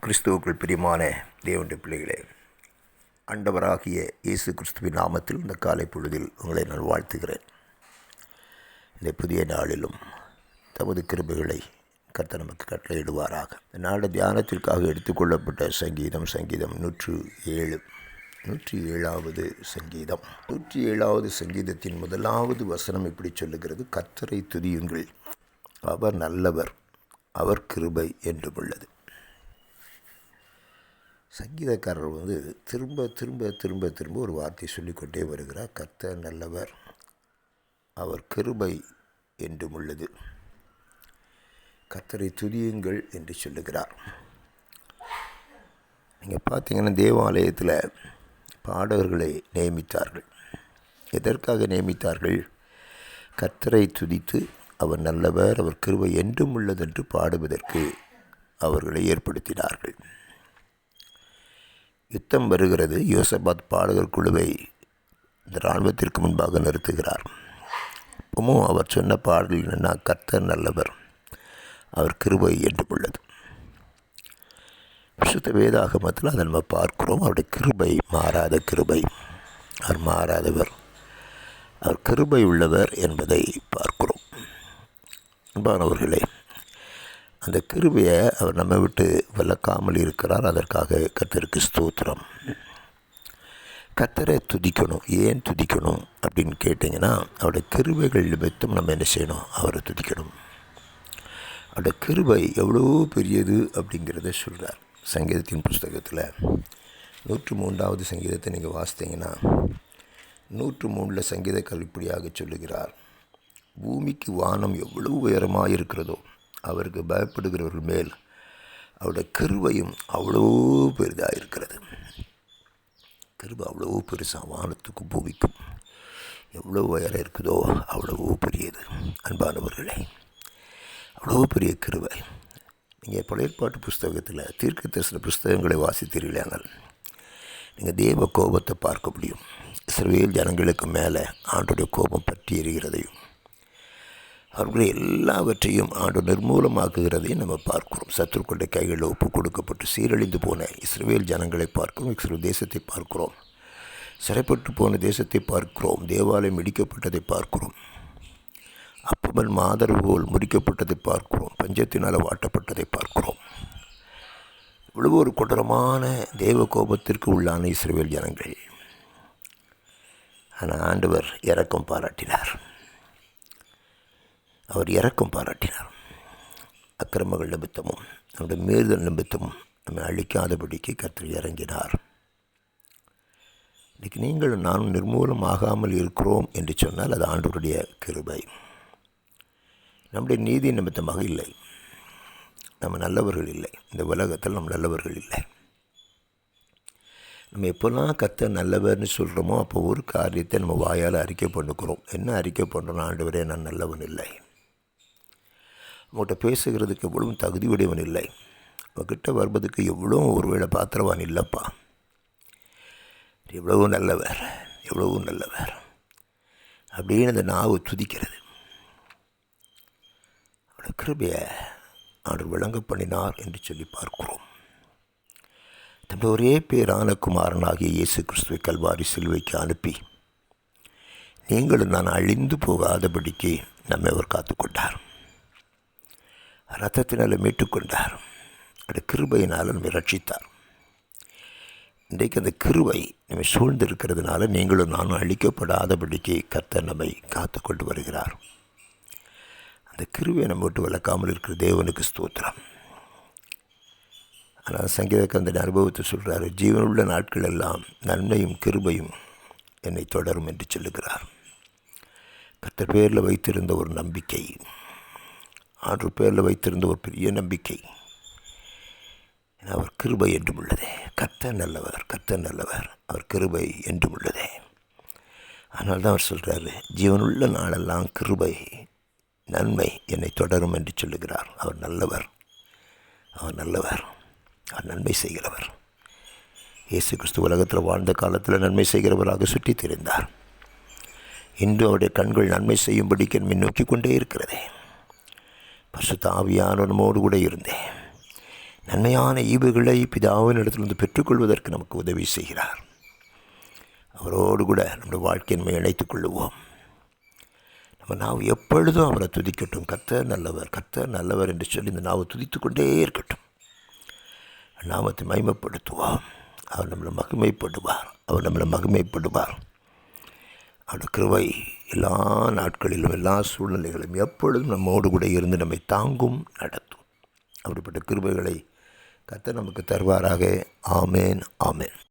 கிறிஸ்துவுக்குள் பிரியமான தேவனுடைய பிள்ளைகளே, ஆண்டவராகிய இயேசு கிறிஸ்துவின் நாமத்தில் இந்த காலை பொழுதில் உங்களை நான் வாழ்த்துகிறேன். இந்த புதிய நாளிலும் தமது கிருபைகளை கர்த்தர் நமக்கு கட்டளையிடுவாராக. இந்த நாடு தியானத்திற்காக எடுத்துக்கொள்ளப்பட்ட சங்கீதம் 107வது சங்கீதம். 107வது சங்கீதத்தின் முதலாவது வசனம் இப்படி சொல்லுகிறது: கர்த்தரை துதியுங்கள், அவர் நல்லவர், அவர் கிருபை என்றும் உள்ளது. சங்கீதக்காரர் திரும்ப திரும்ப திரும்ப திரும்ப ஒரு வார்த்தை சொல்லிக்கொண்டே வருகிறார். கர்த்தர் நல்லவர், அவர் கிருபை என்றும் உள்ளது. கர்த்தரை துதியுங்கள் என்று சொல்லுகிறார். நீங்கள் பார்த்தீங்கன்னா, தேவாலயத்தில் பாடகர்களை நியமித்தார்கள். எதற்காக நியமித்தார்கள்? கர்த்தரை துதித்து அவர் நல்லவர், அவர் கிருபை என்றும் உள்ளதென்று பாடுவதற்கு அவர்களை ஏற்படுத்தினார்கள். யுத்தம் வருகிறது. யோசபாத் பாடகர் குழுவை இந்த இராணுவத்திற்கு முன்பாக நிறுத்துகிறார். அப்பவும் அவர் சொன்ன பாடல் என்னென்னா, கர்த்தர் நல்லவர், அவர் கிருபை என்றும் உள்ளது. விசுத்த வேதாகமத்தில் அதை நம்ம பார்க்கிறோம். அவருடைய கிருபை மாறாத கிருபை, அவர் மாறாதவர், அவர் கிருபை உள்ளவர் என்பதை பார்க்கிறோம். அன்பானவர்களே, அந்த கிருபையை அவர் நம்மை விட்டு விலக்காமல் இருக்கிறார். அதற்காக கர்த்தருக்கு ஸ்தோத்திரம். கர்த்தரை துதிக்கணும். ஏன் துதிக்கணும் அப்படின்னு கேட்டிங்கன்னா, அவருடைய கிருபைகள் நிமித்தம் நம்ம என்ன செய்யணும்? அவரை துதிக்கணும். அவருடைய கிருபை எவ்வளோ பெரியது அப்படிங்கிறத சொல்கிறார். சங்கீதத்தின் புஸ்தகத்தில் 103வது சங்கீதத்தை நீங்கள் வாசித்தீங்கன்னா, 103 சங்கீதக்காரர் இப்படியாக சொல்லுகிறார்: பூமிக்கு வானம் எவ்வளோ உயரமாக இருக்கிறதோ, அவருக்கு பயப்படுகிறவர்கள் மேல் அவருடைய கிருபையும் அவ்வளோ பெரிதாக இருக்கிறது. கிருபை அவ்வளோ பெருசாக, வானத்துக்கும் பூமிக்கும் எவ்வளோ உயரம் இருக்குதோ அவ்வளோ பெரியது. அன்பானவர்களே, அவ்வளோ பெரிய கிருபை. நீங்கள் பழைய ஏற்பாட்டு புஸ்தகத்தில் தீர்க்கதரிசன புஸ்தகங்களை வாசித்தீர்களானால் நீங்கள் தேவ கோபத்தை பார்க்க முடியும். இஸ்ரவேல் ஜனங்களுக்கு மேலே ஆண்டோடைய கோபம் பற்றி எறிகிறதையும், அவர்களை எல்லாவற்றையும் ஆண்டு நிர்மூலமாக்குகிறதையும் நம்ம பார்க்கிறோம். சத்துருக்களுடைய கைகளில் ஒப்பு கொடுக்கப்பட்டு சீரழிந்து போன இஸ்ரவேல் ஜனங்களை பார்க்கிறோம். இஸ்ரவேல் தேசத்தை பார்க்கிறோம். சிறைப்பட்டு போன தேசத்தை பார்க்கிறோம். தேவாலயம் இடிக்கப்பட்டதை பார்க்கிறோம். அப்பமன் மாதர் போல் முறிக்கப்பட்டதை பார்க்கிறோம். பஞ்சத்தினால் வாட்டப்பட்டதை பார்க்கிறோம். இவ்வளவு ஒரு கொடூரமான தேவ கோபத்திற்கு உள்ளான இஸ்ரவேல் ஜனங்கள். ஆனால் ஆண்டவர் இரக்கம் பாராட்டினார். அவர் இரக்கம் பாராட்டினார். அக்கிரமங்கள் நிமித்தமும் நம்முடைய மீறுதல் நிமித்தமும் நம்மை அழிக்காதபடிக்கு கர்த்தர் இறங்கினார். இன்றைக்கி நீங்களும் நானும் நிர்மூலமாகாமல் இருக்கிறோம் என்று சொன்னால் அது ஆண்டவருடைய கிருபை. நம்முடைய நீதி நிமித்தமாக இல்லை. நம்ம நல்லவர்கள் இல்லை. இந்த உலகத்தில் நம்ம நல்லவர்கள் இல்லை. நம்ம எப்போல்லாம் கர்த்தர் நல்லவர்னு சொல்கிறோமோ அப்போ ஒரு காரியத்தை நம்ம வாயால் அறிக்கை பண்ணுக்கிறோம். என்ன அறிக்கை பண்ணுறோன்னா, ஆண்டவரே, நான் நல்லவன் இல்லை, உங்கள்கிட்ட பேசுகிறதுக்கு எவ்வளவும் தகுதி உடையவன் இல்லை, உங்ககிட்ட வருவதுக்கு எவ்வளோ ஒருவேளை பாத்திரவான் இல்லைப்பா, எவ்வளவோ நல்லவர், எவ்வளவோ நல்லவர் அப்படின்னு அந்த நாவு துதிக்கிறது. அவருடைய கிருபையை ஆண்டவர் விளங்க பண்ணினார் என்று சொல்லி பார்க்கிறோம். தன்னுடைய ஒரே பேரான குமாரனாகிய இயேசு கிறிஸ்துவை கல்வாரி சிலுவைக்கு அனுப்பி நீங்களும் நான் அழிந்து போகாதபடிக்கு நம்மை அவர் காத்துக்கொண்டார். ரத்தத்தினால் மீட்டுக்கொண்டார். அந்த கிருபையினால் நம்மை ரட்சித்தார். இன்றைக்கு அந்த கிருபை நம்மை சூழ்ந்திருக்கிறதுனால நீங்களும் நானும் அழிக்கப்படாதபடிக்கு கர்த்தர் நம்மை காத்து கொண்டு வருகிறார். அந்த கிருபையை நம்ம விட்டு விளக்காமல் இருக்கிற தேவனுக்கு ஸ்தோத்திரம். ஆனால் சங்கீதக்காரர் அந்த அனுபவத்தை சொல்கிறார். ஜீவனுள்ள நாட்கள் எல்லாம் நன்மையும் கிருபையும் என்னை தொடரும் என்று சொல்லுகிறார். கர்த்தர் பேரில் வைத்திருந்த ஒரு நம்பிக்கை, ஆண்டவர் பேரில் வைத்திருந்த ஒரு பெரிய நம்பிக்கை, அவர் கிருபை என்றும் உள்ளதே. கர்த்தர் நல்லவர், கர்த்தர் நல்லவர், அவர் கிருபை என்றும் உள்ளதே. அதனால தான் அவர் சொல்கிறாரு, ஜீவனுள்ள நாளெல்லாம் கிருபை நன்மை என்னை தொடரும் என்று சொல்லுகிறார். அவர் நல்லவர், அவர் நல்லவர், அவர் நன்மை செய்கிறவர். இயேசு கிறிஸ்து உலகத்தில் வாழ்ந்த காலத்தில் நன்மை செய்கிறவராக சுற்றி திரிந்தார். இன்று அவருடைய கண்கள் நன்மை செய்யும்படிக்கு என்னை நோக்கி கொண்டே இருக்கிறதே. பரிசுத்த ஆவியானவர் நம்மோடு கூட இருந்தேன். நன்மையான ஈவுகளை பிதாவின் இடத்திலிருந்து பெற்றுக்கொள்வதற்கு நமக்கு உதவி செய்கிறார். அவரோடு கூட நம்முடைய வாழ்க்கையின்மை இணைத்துக் கொள்ளுவோம். நம்ம நாவு எப்பொழுதும் அவரை துதிக்கட்டும். கர்த்தர் நல்லவர், கர்த்தர் நல்லவர் என்று சொல்லி இந்த நாவை துதித்து கொண்டே இருக்கட்டும். நாமத்தை மகிமைப்படுத்துவோம். அவர் நம்மளை மகிமைப்படுவார். அவருடைய கிருபை எல்லா நாட்களிலும் எல்லா சூழ்நிலைகளிலும் எப்பொழுதும் நம்மோடு கூட இருந்து நம்மை தாங்கும், நடத்தும். அப்படிப்பட்ட கிருபைகளை கர்த்தர் நமக்கு தருவாராக. ஆமேன், ஆமேன்.